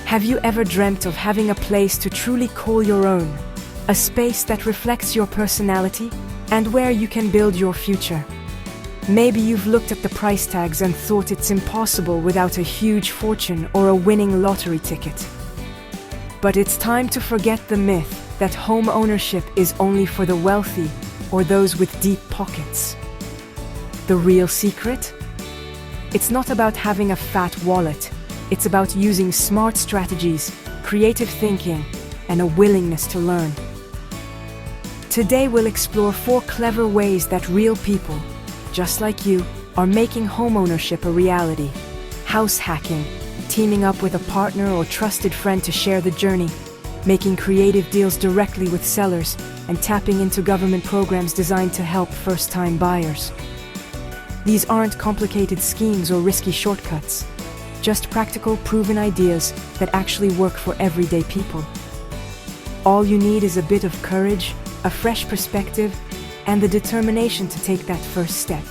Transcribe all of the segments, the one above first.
Have you ever dreamt of having a place to truly call your own? A space that reflects your personality and where you can build your future? Maybe you've looked at the price tags and thought it's impossible without a huge fortune or a winning lottery ticket. But it's time to forget the myth that home ownership is only for the wealthy or those with deep pockets. The real secret? It's not about having a fat wallet. It's about using smart strategies, creative thinking, and a willingness to learn. Today we'll explore 4 clever ways that real people, just like you, are making homeownership a reality. House hacking, teaming up with a partner or trusted friend to share the journey, making creative deals directly with sellers, and tapping into government programs designed to help first-time buyers. These aren't complicated schemes or risky shortcuts, just practical, proven ideas that actually work for everyday people. All you need is a bit of courage, a fresh perspective, and the determination to take that first step.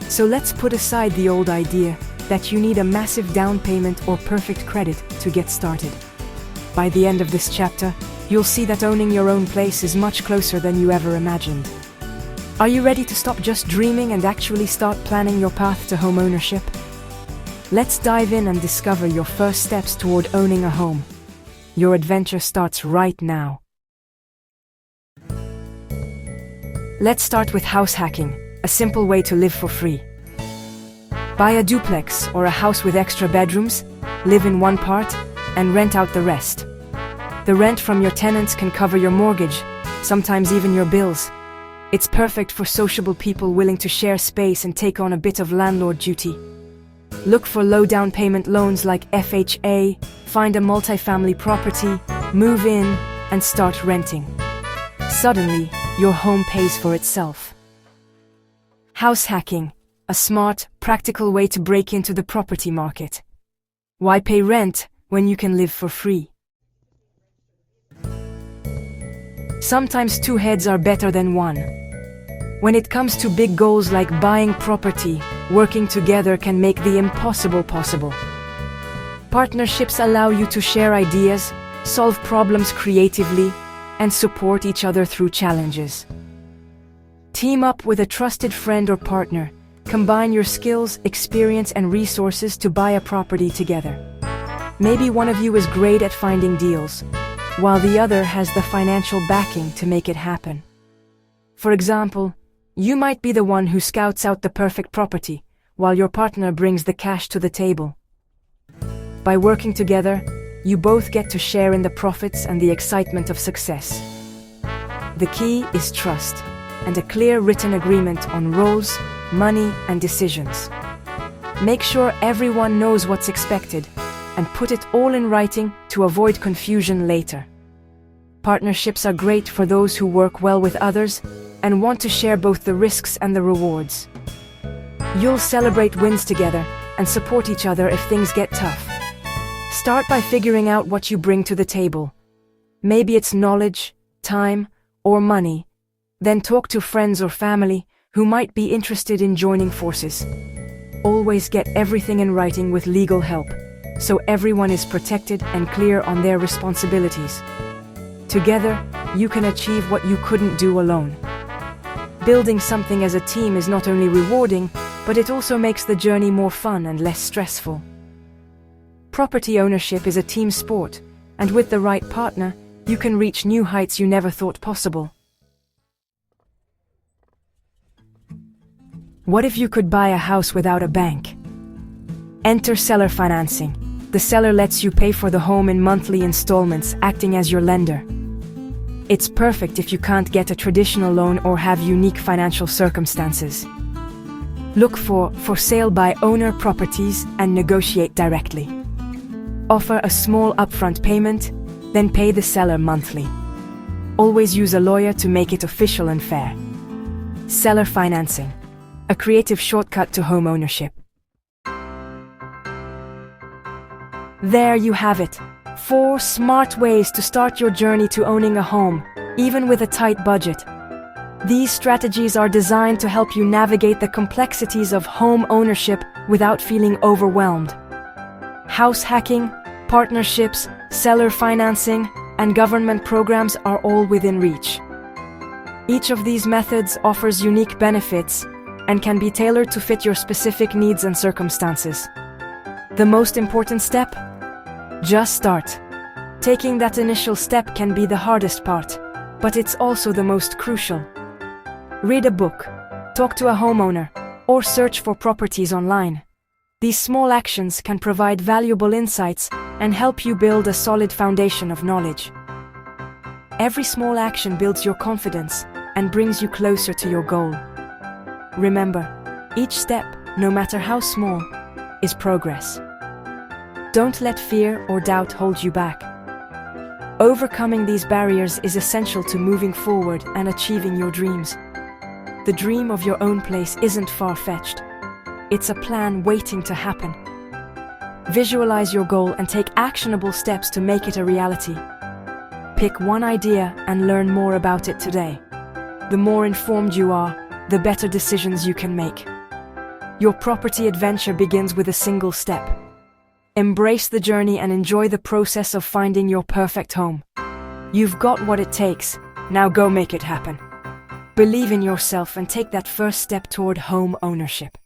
So let's put aside the old idea that you need a massive down payment or perfect credit to get started. By the end of this chapter, you'll see that owning your own place is much closer than you ever imagined. Are you ready to stop just dreaming and actually start planning your path to home ownership? Let's dive in and discover your first steps toward owning a home. Your adventure starts right now. Let's start with house hacking, a simple way to live for free. Buy a duplex or a house with extra bedrooms, live in one part, and rent out the rest. The rent from your tenants can cover your mortgage, sometimes even your bills. It's perfect for sociable people willing to share space and take on a bit of landlord duty. Look for low down payment loans like FHA, find a multifamily property, move in, and start renting. Suddenly, your home pays for itself. House hacking, a smart, practical way to break into the property market. Why pay rent when you can live for free? Sometimes 2 heads are better than one. When it comes to big goals like buying property, working together can make the impossible possible. Partnerships allow you to share ideas, solve problems creatively, and support each other through challenges. Team up with a trusted friend or partner. Combine your skills, experience, and resources to buy a property together. Maybe one of you is great at finding deals, while the other has the financial backing to make it happen. For example, you might be the one who scouts out the perfect property, while your partner brings the cash to the table. By working together, you both get to share in the profits and the excitement of success. The key is trust, and a clear written agreement on roles, money, and decisions. Make sure everyone knows what's expected, and put it all in writing to avoid confusion later. Partnerships are great for those who work well with others and want to share both the risks and the rewards. You'll celebrate wins together and support each other if things get tough. Start by figuring out what you bring to the table. Maybe it's knowledge, time, or money. Then talk to friends or family who might be interested in joining forces. Always get everything in writing with legal help, so everyone is protected and clear on their responsibilities. Together, you can achieve what you couldn't do alone. Building something as a team is not only rewarding, but it also makes the journey more fun and less stressful. Property ownership is a team sport, and with the right partner, you can reach new heights you never thought possible. What if you could buy a house without a bank? Enter seller financing. The seller lets you pay for the home in monthly installments, acting as your lender. It's perfect if you can't get a traditional loan or have unique financial circumstances. Look for sale by owner properties and negotiate directly. Offer a small upfront payment, then pay the seller monthly. Always use a lawyer to make it official and fair. Seller financing, a creative shortcut to home ownership. There you have it. 4 smart ways to start your journey to owning a home, even with a tight budget. These strategies are designed to help you navigate the complexities of home ownership without feeling overwhelmed. House hacking, Partnerships, seller financing, and government programs are all within reach. Each of these methods offers unique benefits and can be tailored to fit your specific needs and circumstances. The most important step? Just start. Taking that initial step can be the hardest part, but it's also the most crucial. Read a book, talk to a homeowner, or search for properties online. These small actions can provide valuable insights and help you build a solid foundation of knowledge. Every small action builds your confidence and brings you closer to your goal. Remember, each step, no matter how small, is progress. Don't let fear or doubt hold you back. Overcoming these barriers is essential to moving forward and achieving your dreams. The dream of your own place isn't far-fetched. It's a plan waiting to happen. Visualize your goal and take actionable steps to make it a reality. Pick one idea and learn more about it today. The more informed you are, the better decisions you can make. Your property adventure begins with a single step. Embrace the journey and enjoy the process of finding your perfect home. You've got what it takes. Now go make it happen. Believe in yourself and take that first step toward home ownership.